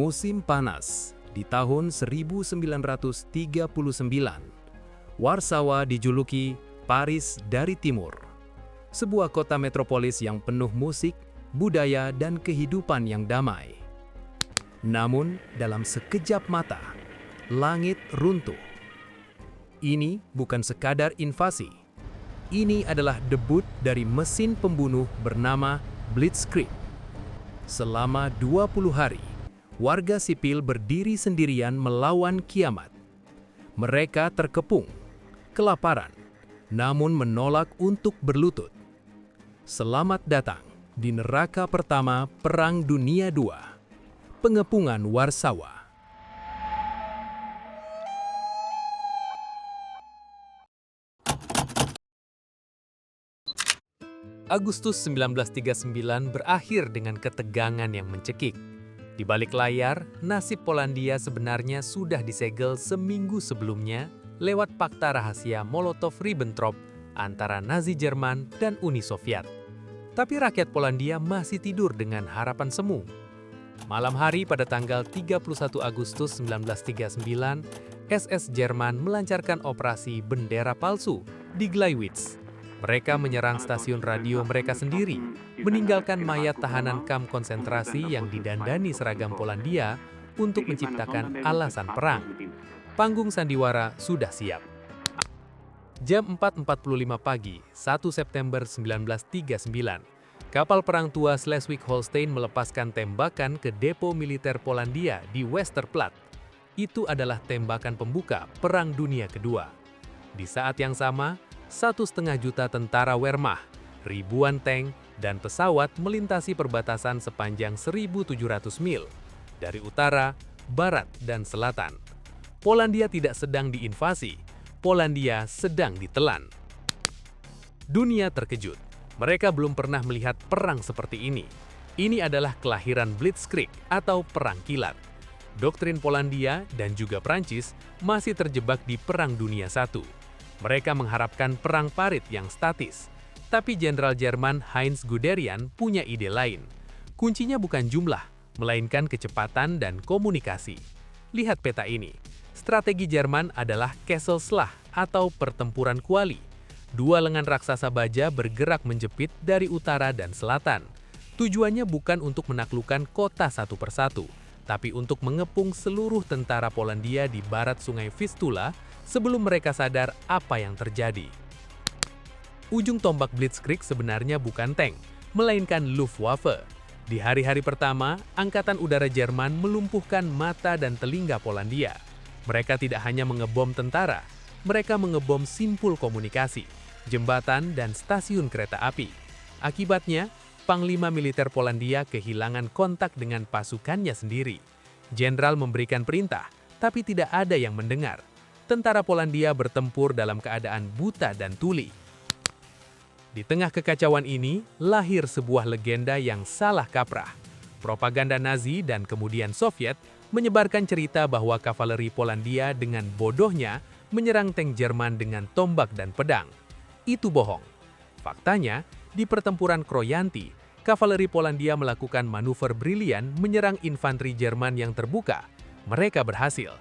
Musim panas di tahun 1939, Warsawa dijuluki Paris dari Timur, sebuah kota metropolis yang penuh musik, budaya, dan kehidupan yang damai. Namun, dalam sekejap mata, langit runtuh. Ini bukan sekadar invasi. Ini adalah debut dari mesin pembunuh bernama Blitzkrieg. Selama 20 hari, warga sipil berdiri sendirian melawan kiamat. Mereka terkepung, kelaparan, namun menolak untuk berlutut. Selamat datang di neraka pertama Perang Dunia II, pengepungan Warsawa. Agustus 1939 berakhir dengan ketegangan yang mencekik. Di balik layar, nasib Polandia sebenarnya sudah disegel seminggu sebelumnya lewat fakta rahasia Molotov-Ribbentrop antara Nazi Jerman dan Uni Soviet. Tapi rakyat Polandia masih tidur dengan harapan semu. Malam hari pada tanggal 31 Agustus 1939, SS Jerman melancarkan operasi bendera palsu di Gleiwitz. Mereka menyerang stasiun radio mereka sendiri, meninggalkan mayat tahanan kamp konsentrasi yang didandani seragam Polandia untuk menciptakan alasan perang. Panggung sandiwara sudah siap. Jam 4.45 pagi, 1 September 1939, kapal perang tua Schleswig-Holstein melepaskan tembakan ke depo militer Polandia di Westerplatte. Itu adalah tembakan pembuka Perang Dunia Kedua. Di saat yang sama, 1,5 juta tentara Wehrmacht, ribuan tank, dan pesawat melintasi perbatasan sepanjang 1.700 mil dari utara, barat, dan selatan. Polandia tidak sedang diinvasi, Polandia sedang ditelan. Dunia terkejut. Mereka belum pernah melihat perang seperti ini. Ini adalah kelahiran Blitzkrieg atau Perang Kilat. Doktrin Polandia dan juga Prancis masih terjebak di Perang Dunia I. Mereka mengharapkan perang parit yang statis. Tapi Jenderal Jerman Heinz Guderian punya ide lain. Kuncinya bukan jumlah, melainkan kecepatan dan komunikasi. Lihat peta ini. Strategi Jerman adalah Kesselsschlacht atau pertempuran kuali. Dua lengan raksasa baja bergerak menjepit dari utara dan selatan. Tujuannya bukan untuk menaklukkan kota satu persatu, tapi untuk mengepung seluruh tentara Polandia di barat Sungai Vistula sebelum mereka sadar apa yang terjadi. Ujung tombak Blitzkrieg sebenarnya bukan tank, melainkan Luftwaffe. Di hari-hari pertama, Angkatan Udara Jerman melumpuhkan mata dan telinga Polandia. Mereka tidak hanya mengebom tentara, mereka mengebom simpul komunikasi, jembatan, dan stasiun kereta api. Akibatnya, Panglima Militer Polandia kehilangan kontak dengan pasukannya sendiri. Jenderal memberikan perintah, tapi tidak ada yang mendengar. Tentara Polandia bertempur dalam keadaan buta dan tuli. Di tengah kekacauan ini, lahir sebuah legenda yang salah kaprah. Propaganda Nazi dan kemudian Soviet menyebarkan cerita bahwa kavaleri Polandia dengan bodohnya menyerang tank Jerman dengan tombak dan pedang. Itu bohong. Faktanya, di pertempuran Kroyanti, kavaleri Polandia melakukan manuver brilian menyerang infanteri Jerman yang terbuka. Mereka berhasil.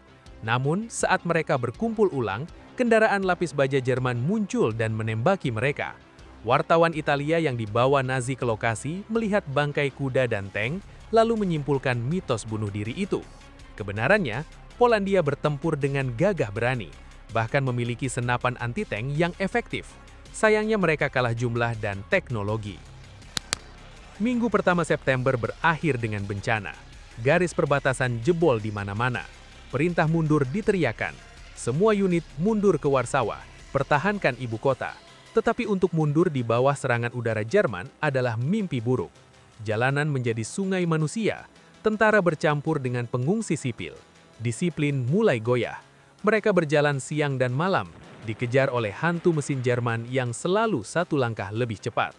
Namun, saat mereka berkumpul ulang, kendaraan lapis baja Jerman muncul dan menembaki mereka. Wartawan Italia yang dibawa Nazi ke lokasi melihat bangkai kuda dan tank, lalu menyimpulkan mitos bunuh diri itu. Kebenarannya, Polandia bertempur dengan gagah berani, bahkan memiliki senapan anti-tank yang efektif. Sayangnya mereka kalah jumlah dan teknologi. Minggu pertama September berakhir dengan bencana. Garis perbatasan jebol di mana-mana. Perintah mundur diteriakan. Semua unit mundur ke Warsawa, pertahankan ibu kota. Tetapi untuk mundur di bawah serangan udara Jerman adalah mimpi buruk. Jalanan menjadi sungai manusia. Tentara bercampur dengan pengungsi sipil. Disiplin mulai goyah. Mereka berjalan siang dan malam, dikejar oleh hantu mesin Jerman yang selalu satu langkah lebih cepat.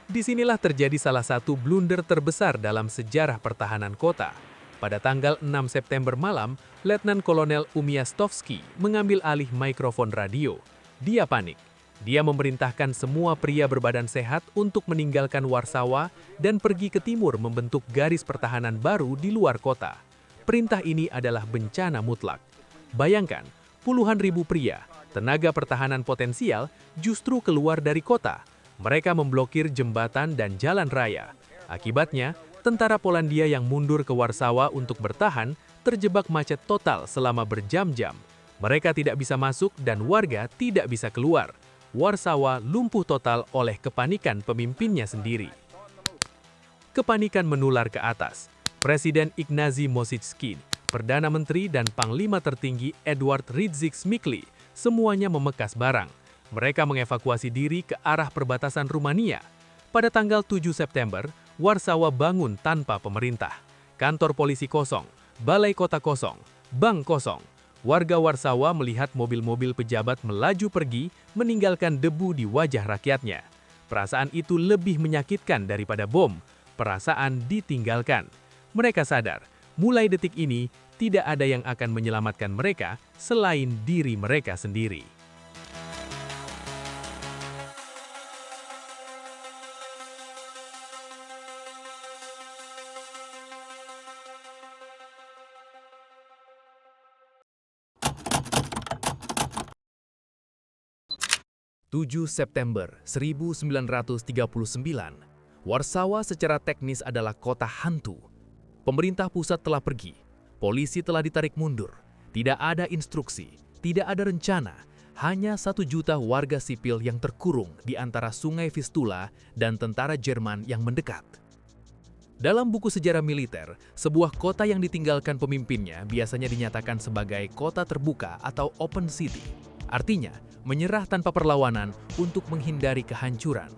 Disinilah terjadi salah satu blunder terbesar dalam sejarah pertahanan kota. Pada tanggal 6 September malam, Letnan Kolonel Umiastowski mengambil alih mikrofon radio. Dia panik. Dia memerintahkan semua pria berbadan sehat untuk meninggalkan Warsawa dan pergi ke timur membentuk garis pertahanan baru di luar kota. Perintah ini adalah bencana mutlak. Bayangkan, puluhan ribu pria, tenaga pertahanan potensial, justru keluar dari kota. Mereka memblokir jembatan dan jalan raya. Akibatnya, tentara Polandia yang mundur ke Warsawa untuk bertahan terjebak macet total selama berjam-jam. Mereka tidak bisa masuk dan warga tidak bisa keluar. Warsawa lumpuh total oleh kepanikan pemimpinnya sendiri. Kepanikan menular ke atas. Presiden Ignacy Mościcki, Perdana Menteri dan Panglima tertinggi Edward Rydzyk-Śmigły semuanya memekas barang. Mereka mengevakuasi diri ke arah perbatasan Rumania. Pada tanggal 7 September, Warsawa bangun tanpa pemerintah. Kantor polisi kosong, balai kota kosong, bank kosong. Warga Warsawa melihat mobil-mobil pejabat melaju pergi, meninggalkan debu di wajah rakyatnya. Perasaan itu lebih menyakitkan daripada bom. Perasaan ditinggalkan. Mereka sadar, mulai detik ini, tidak ada yang akan menyelamatkan mereka selain diri mereka sendiri. (7 September 1939), Warsawa secara teknis adalah kota hantu. Pemerintah pusat telah pergi, polisi telah ditarik mundur, tidak ada instruksi, tidak ada rencana, hanya 1 juta warga sipil yang terkurung di antara Sungai Vistula dan tentara Jerman yang mendekat. Dalam buku sejarah militer, sebuah kota yang ditinggalkan pemimpinnya biasanya dinyatakan sebagai kota terbuka atau open city. Artinya, menyerah tanpa perlawanan untuk menghindari kehancuran.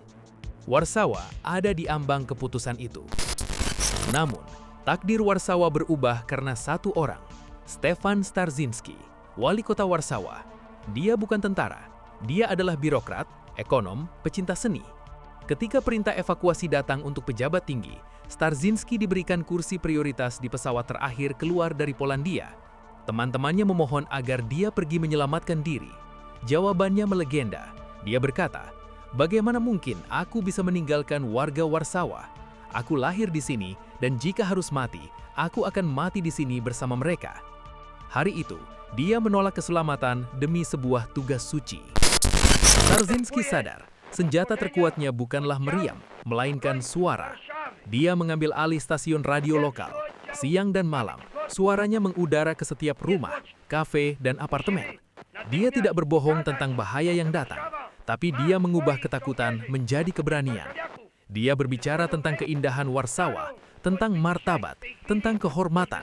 Warsawa ada di ambang keputusan itu. Namun, takdir Warsawa berubah karena satu orang, Stefan Starzyński, wali kota Warsawa. Dia bukan tentara, dia adalah birokrat, ekonom, pecinta seni. Ketika perintah evakuasi datang untuk pejabat tinggi, Starzyński diberikan kursi prioritas di pesawat terakhir keluar dari Polandia. Teman-temannya memohon agar dia pergi menyelamatkan diri. Jawabannya melegenda. Dia berkata, "Bagaimana mungkin aku bisa meninggalkan warga Warsawa? Aku lahir di sini dan jika harus mati, aku akan mati di sini bersama mereka." Hari itu, dia menolak keselamatan demi sebuah tugas suci. Starzyński sadar, senjata terkuatnya bukanlah meriam, melainkan suara. Dia mengambil alih stasiun radio lokal. Siang dan malam, suaranya mengudara ke setiap rumah, kafe, dan apartemen. Dia tidak berbohong tentang bahaya yang datang, tapi dia mengubah ketakutan menjadi keberanian. Dia berbicara tentang keindahan Warsawa, tentang martabat, tentang kehormatan.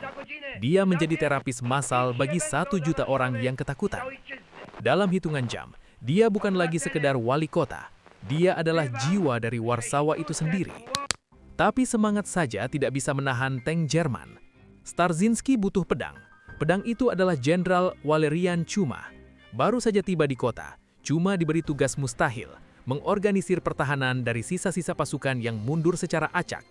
Dia menjadi terapis massal bagi 1 juta orang yang ketakutan. Dalam hitungan jam, dia bukan lagi sekedar wali kota. Dia adalah jiwa dari Warsawa itu sendiri. Tapi semangat saja tidak bisa menahan tank Jerman. Starzyński butuh pedang. Pedang itu adalah Jenderal Walerian Ciuma. Baru saja tiba di kota, Ciuma diberi tugas mustahil, mengorganisir pertahanan dari sisa-sisa pasukan yang mundur secara acak.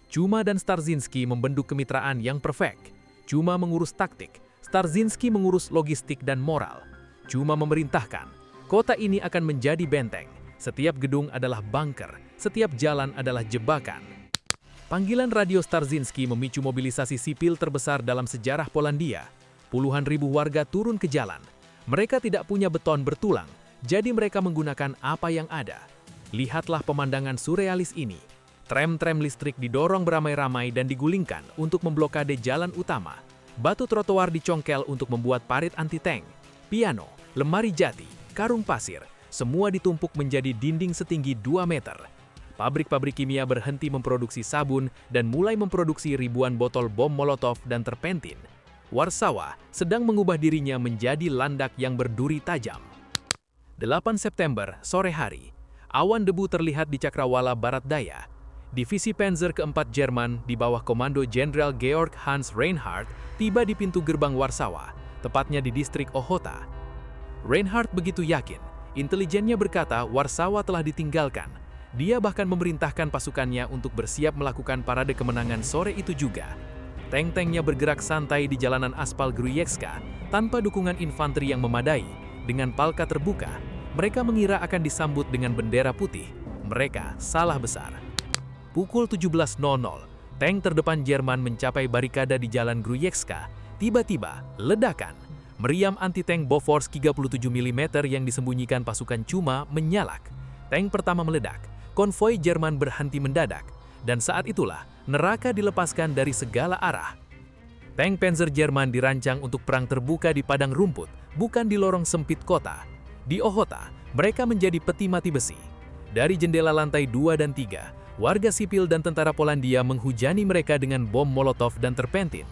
Ciuma dan Starzyński membendung kemitraan yang perfect. Ciuma mengurus taktik, Starzyński mengurus logistik dan moral. Ciuma memerintahkan, kota ini akan menjadi benteng. Setiap gedung adalah bunker, setiap jalan adalah jebakan. Panggilan radio Starzyński memicu mobilisasi sipil terbesar dalam sejarah Polandia. Puluhan ribu warga turun ke jalan. Mereka tidak punya beton bertulang, jadi mereka menggunakan apa yang ada. Lihatlah pemandangan surrealis ini. Tram-tram listrik didorong beramai-ramai dan digulingkan untuk memblokade jalan utama. Batu trotoar dicongkel untuk membuat parit anti-tank. Piano, lemari jati, karung pasir, semua ditumpuk menjadi dinding setinggi 2 meter. Pabrik-pabrik kimia berhenti memproduksi sabun dan mulai memproduksi ribuan botol bom Molotov dan terpentin. Warsawa sedang mengubah dirinya menjadi landak yang berduri tajam. 8 September, sore hari. Awan debu terlihat di cakrawala barat daya. Divisi Panzer keempat Jerman di bawah komando Jenderal Georg Hans Reinhardt tiba di pintu gerbang Warsawa, tepatnya di distrik Ochota. Reinhardt begitu yakin, intelijennya berkata Warsawa telah ditinggalkan. Dia bahkan memerintahkan pasukannya untuk bersiap melakukan parade kemenangan sore itu juga. Tank-tanknya bergerak santai di jalanan aspal Grujecka tanpa dukungan infanteri yang memadai. Dengan palka terbuka, Mereka mengira akan disambut dengan bendera putih. Mereka salah besar. Pukul 17.00, tank terdepan Jerman mencapai barikade di Jalan Grujecka. Tiba-tiba, ledakan. Meriam anti-tank Bofors 37 mm yang disembunyikan pasukan Cuma menyalak. Tank pertama meledak. Konvoi Jerman berhenti mendadak. Dan saat itulah, neraka dilepaskan dari segala arah. Tank Panzer Jerman dirancang untuk perang terbuka di padang rumput, bukan di lorong sempit kota. Di Ochota, mereka menjadi peti mati besi. Dari jendela lantai 2 dan 3, warga sipil dan tentara Polandia menghujani mereka dengan bom Molotov dan terpentin.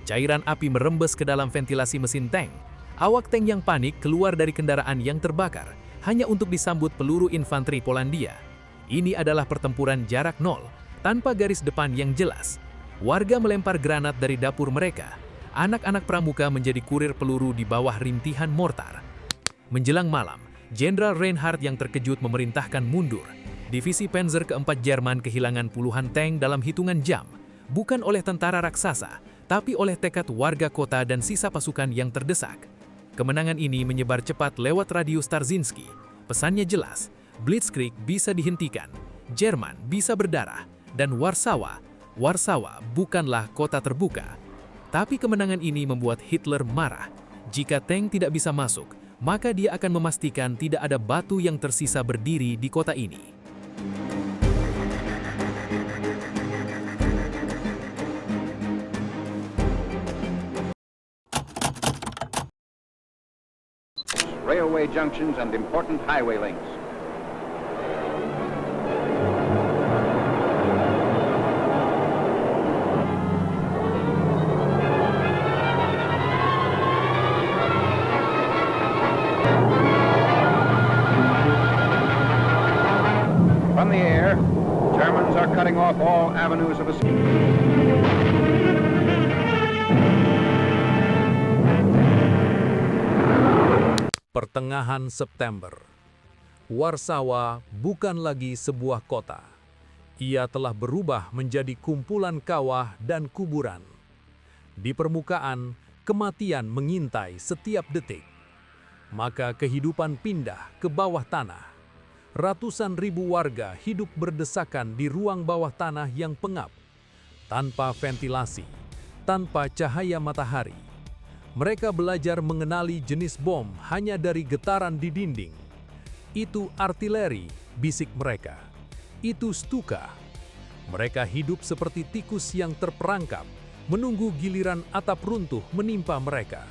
Cairan api merembes ke dalam ventilasi mesin tank. Awak tank yang panik keluar dari kendaraan yang terbakar, hanya untuk disambut peluru infanteri Polandia. Ini adalah pertempuran jarak nol, tanpa garis depan yang jelas. Warga melempar granat dari dapur mereka. Anak-anak pramuka menjadi kurir peluru di bawah rintihan mortar. Menjelang malam, Jenderal Reinhardt yang terkejut memerintahkan mundur. Divisi Panzer keempat Jerman kehilangan puluhan tank dalam hitungan jam, bukan oleh tentara raksasa, tapi oleh tekad warga kota dan sisa pasukan yang terdesak. Kemenangan ini menyebar cepat lewat radio Starzinski. Pesannya jelas, Blitzkrieg bisa dihentikan, Jerman bisa berdarah, dan Warsawa bukanlah kota terbuka. Tapi kemenangan ini membuat Hitler marah. Jika tank tidak bisa masuk, maka dia akan memastikan tidak ada batu yang tersisa berdiri di kota ini. Railway junctions and important highway links. From the air, Germans are cutting off all avenues of escape. Pertengahan September. Warsawa bukan lagi sebuah kota. Ia telah berubah menjadi kumpulan kawah dan kuburan. Di permukaan, kematian mengintai setiap detik. Maka kehidupan pindah ke bawah tanah. Ratusan ribu warga hidup berdesakan di ruang bawah tanah yang pengap, tanpa ventilasi, tanpa cahaya matahari. Mereka belajar mengenali jenis bom hanya dari getaran di dinding. Itu artileri, bisik mereka. Itu stuka. Mereka hidup seperti tikus yang terperangkap, menunggu giliran atap runtuh menimpa mereka.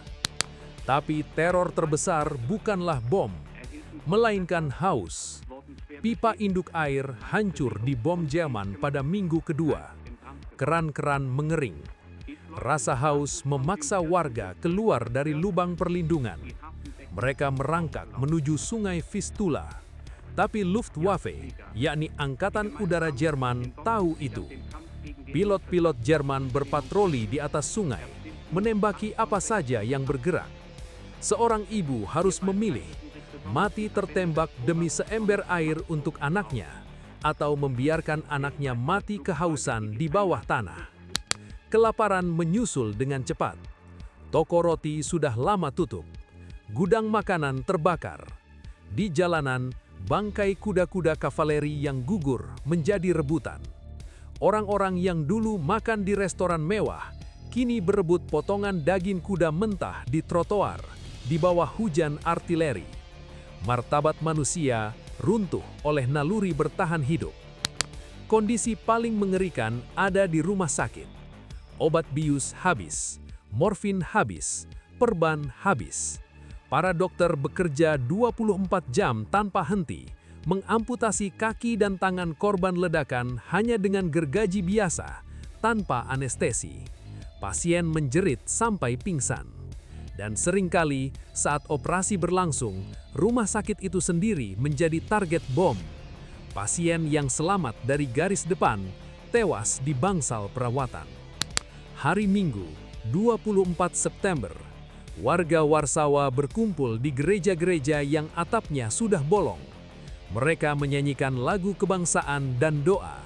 Tapi teror terbesar bukanlah bom, melainkan haus. Pipa induk air hancur di bom Jerman pada minggu kedua. Keran-keran mengering. Rasa haus memaksa warga keluar dari lubang perlindungan. Mereka merangkak menuju sungai Vistula. Tapi Luftwaffe, yakni Angkatan Udara Jerman, tahu itu. Pilot-pilot Jerman berpatroli di atas sungai, menembaki apa saja yang bergerak. Seorang ibu harus memilih, mati tertembak demi seember air untuk anaknya, atau membiarkan anaknya mati kehausan di bawah tanah. Kelaparan menyusul dengan cepat. Toko roti sudah lama tutup. Gudang makanan terbakar. Di jalanan, bangkai kuda-kuda kavaleri yang gugur menjadi rebutan. Orang-orang yang dulu makan di restoran mewah, kini berebut potongan daging kuda mentah di trotoar, di bawah hujan artileri. Martabat manusia runtuh oleh naluri bertahan hidup. Kondisi paling mengerikan ada di rumah sakit. Obat bius habis, morfin habis, perban habis. Para dokter bekerja 24 jam tanpa henti, mengamputasi kaki dan tangan korban ledakan hanya dengan gergaji biasa, tanpa anestesi. Pasien menjerit sampai pingsan. Dan seringkali saat operasi berlangsung, rumah sakit itu sendiri menjadi target bom. Pasien yang selamat dari garis depan tewas di bangsal perawatan. Hari Minggu, 24 September, warga Warsawa berkumpul di gereja-gereja yang atapnya sudah bolong. Mereka menyanyikan lagu kebangsaan dan doa.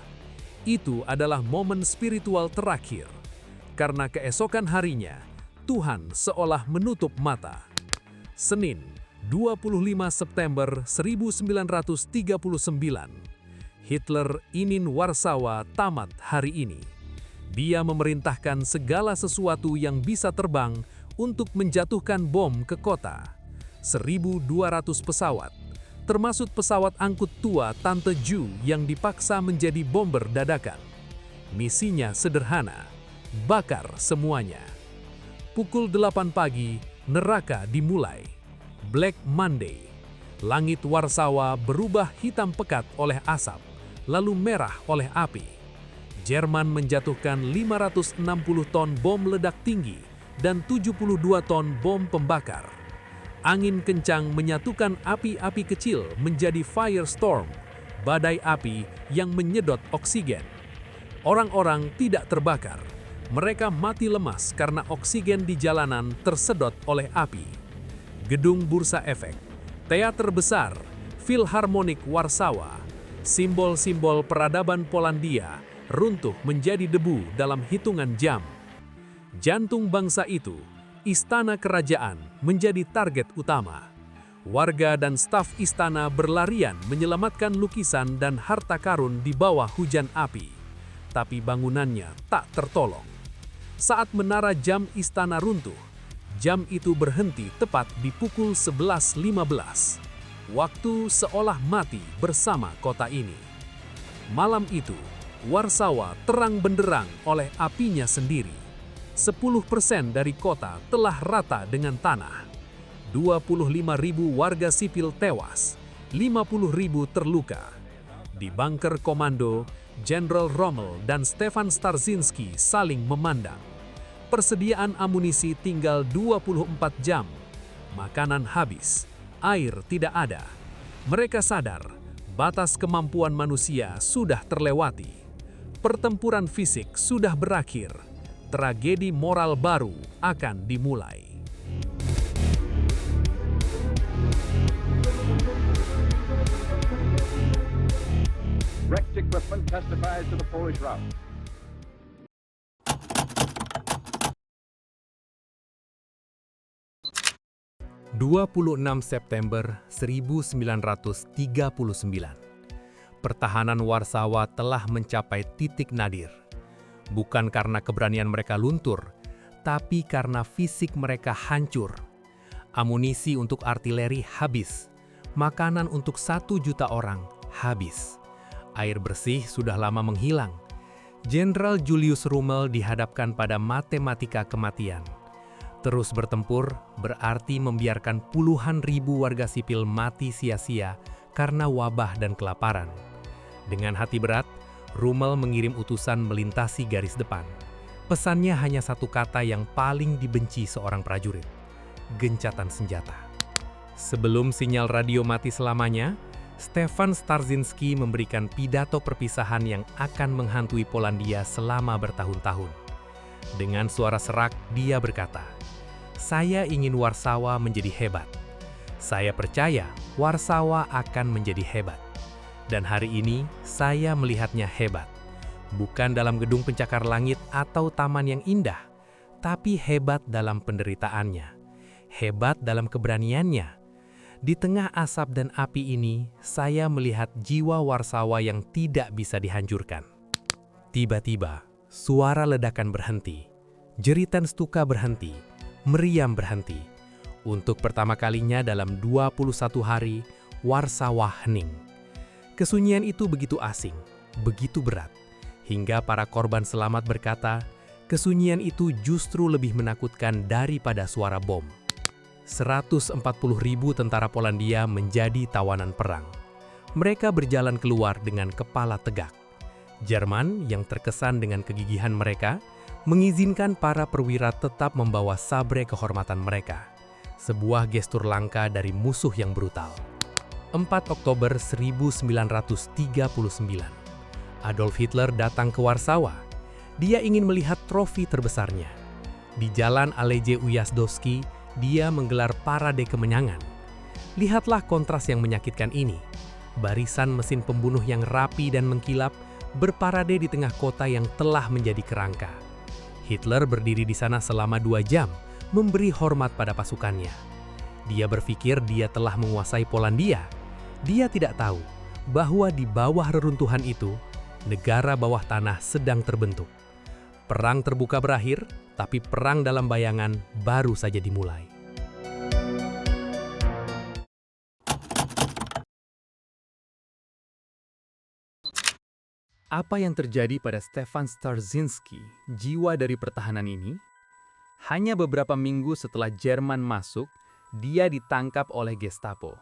Itu adalah momen spiritual terakhir. Karena keesokan harinya, Tuhan seolah menutup mata. Senin, 25 September 1939, Hitler ingin Warsawa tamat hari ini. Dia memerintahkan segala sesuatu yang bisa terbang untuk menjatuhkan bom ke kota. 1.200 pesawat, termasuk pesawat angkut tua Tante Ju yang dipaksa menjadi bomber dadakan. Misinya sederhana, bakar semuanya. Pukul 8 pagi, neraka dimulai. Black Monday. Langit Warsawa berubah hitam pekat oleh asap, lalu merah oleh api. Jerman menjatuhkan 560 ton bom ledak tinggi dan 72 ton bom pembakar. Angin kencang menyatukan api-api kecil menjadi firestorm, badai api yang menyedot oksigen. Orang-orang tidak terbakar. Mereka mati lemas karena oksigen di jalanan tersedot oleh api. Gedung Bursa Efek, teater besar, Filharmonik Warsawa, simbol-simbol peradaban Polandia runtuh menjadi debu dalam hitungan jam. Jantung bangsa itu, istana kerajaan, menjadi target utama. Warga dan staf istana berlarian menyelamatkan lukisan dan harta karun di bawah hujan api. Tapi bangunannya tak tertolong. Saat menara jam istana runtuh, jam itu berhenti tepat di pukul 11.15. Waktu seolah mati bersama kota ini. Malam itu, Warsawa terang benderang oleh apinya sendiri. 10% dari kota telah rata dengan tanah. 25.000 warga sipil tewas, 50.000 terluka. Di bunker komando, Jenderal Rommel dan Stefan Starzyński saling memandang. Persediaan amunisi tinggal 24 jam. Makanan habis, air tidak ada. Mereka sadar batas kemampuan manusia sudah terlewati. Pertempuran fisik sudah berakhir. Tragedi moral baru akan dimulai. Wrecked equipment testifies to the Polish rout. (26 September 1939). Pertahanan Warsawa telah mencapai titik nadir. Bukan karena keberanian mereka luntur, tapi karena fisik mereka hancur. Amunisi untuk artileri habis. Makanan untuk 1 juta orang habis. Air bersih sudah lama menghilang. Jenderal Julius Rommel dihadapkan pada matematika kematian. Terus bertempur berarti membiarkan puluhan ribu warga sipil mati sia-sia karena wabah dan kelaparan. Dengan hati berat, Rommel mengirim utusan melintasi garis depan. Pesannya hanya satu kata yang paling dibenci seorang prajurit: gencatan senjata. Sebelum sinyal radio mati selamanya, Stefan Starzyński memberikan pidato perpisahan yang akan menghantui Polandia selama bertahun-tahun. Dengan suara serak, dia berkata, "Saya ingin Warsawa menjadi hebat. Saya percaya Warsawa akan menjadi hebat. Dan hari ini saya melihatnya hebat. Bukan dalam gedung pencakar langit atau taman yang indah, tapi hebat dalam penderitaannya. Hebat dalam keberaniannya. Di tengah asap dan api ini, saya melihat jiwa Warsawa yang tidak bisa dihancurkan." Tiba-tiba, suara ledakan berhenti. Jeritan stuka berhenti. Meriam berhenti. Untuk pertama kalinya dalam 21 hari, Warsawa hening. Kesunyian itu begitu asing, begitu berat, hingga para korban selamat berkata, kesunyian itu justru lebih menakutkan daripada suara bom. 140.000 tentara Polandia menjadi tawanan perang. Mereka berjalan keluar dengan kepala tegak. Jerman yang terkesan dengan kegigihan mereka, mengizinkan para perwira tetap membawa sabre kehormatan mereka. Sebuah gestur langka dari musuh yang brutal. 4 Oktober 1939, Adolf Hitler datang ke Warsawa. Dia ingin melihat trofi terbesarnya. Di Jalan Aleje Ujazdowski, dia menggelar parade kemenangan. Lihatlah kontras yang menyakitkan ini. Barisan mesin pembunuh yang rapi dan mengkilap berparade di tengah kota yang telah menjadi kerangka. Hitler berdiri di sana selama 2 jam, memberi hormat pada pasukannya. Dia berpikir dia telah menguasai Polandia. Dia tidak tahu bahwa di bawah reruntuhan itu, negara bawah tanah sedang terbentuk. Perang terbuka berakhir, tapi perang dalam bayangan baru saja dimulai. Apa yang terjadi pada Stefan Starzyński, jiwa dari pertahanan ini? Hanya beberapa minggu setelah Jerman masuk, dia ditangkap oleh Gestapo.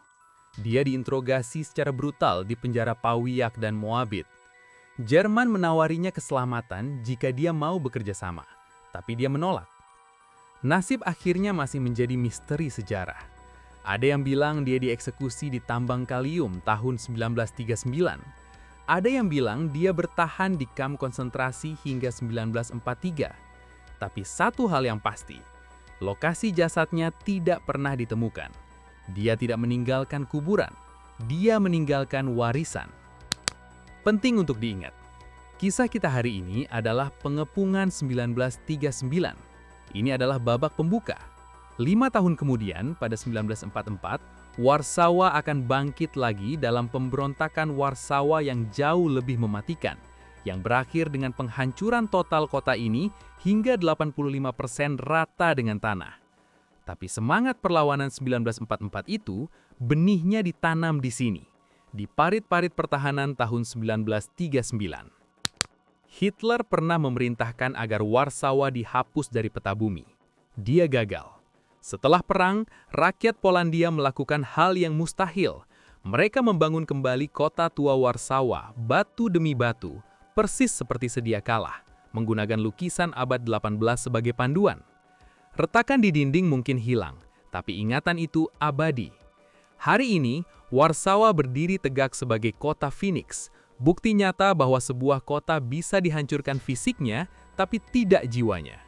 Dia diinterogasi secara brutal di penjara Pauwiak dan Moabit. Jerman menawarinya keselamatan jika dia mau bekerja sama, tapi dia menolak. Nasib akhirnya masih menjadi misteri sejarah. Ada yang bilang dia dieksekusi di tambang kalium tahun 1939. Ada yang bilang dia bertahan di kamp konsentrasi hingga 1943. Tapi satu hal yang pasti, lokasi jasadnya tidak pernah ditemukan. Dia tidak meninggalkan kuburan, dia meninggalkan warisan. Penting untuk diingat, kisah kita hari ini adalah pengepungan 1939. Ini adalah babak pembuka. 5 tahun kemudian, pada 1944, Warsawa akan bangkit lagi dalam pemberontakan Warsawa yang jauh lebih mematikan, yang berakhir dengan penghancuran total kota ini hingga 85% rata dengan tanah. Tapi semangat perlawanan 1944 itu, benihnya ditanam di sini, di parit-parit pertahanan tahun 1939. Hitler pernah memerintahkan agar Warsawa dihapus dari peta bumi. Dia gagal. Setelah perang, rakyat Polandia melakukan hal yang mustahil. Mereka membangun kembali kota tua Warsawa, batu demi batu, persis seperti sedia kala, menggunakan lukisan abad 18 sebagai panduan. Retakan di dinding mungkin hilang, tapi ingatan itu abadi. Hari ini, Warsawa berdiri tegak sebagai kota Phoenix, bukti nyata bahwa sebuah kota bisa dihancurkan fisiknya, tapi tidak jiwanya.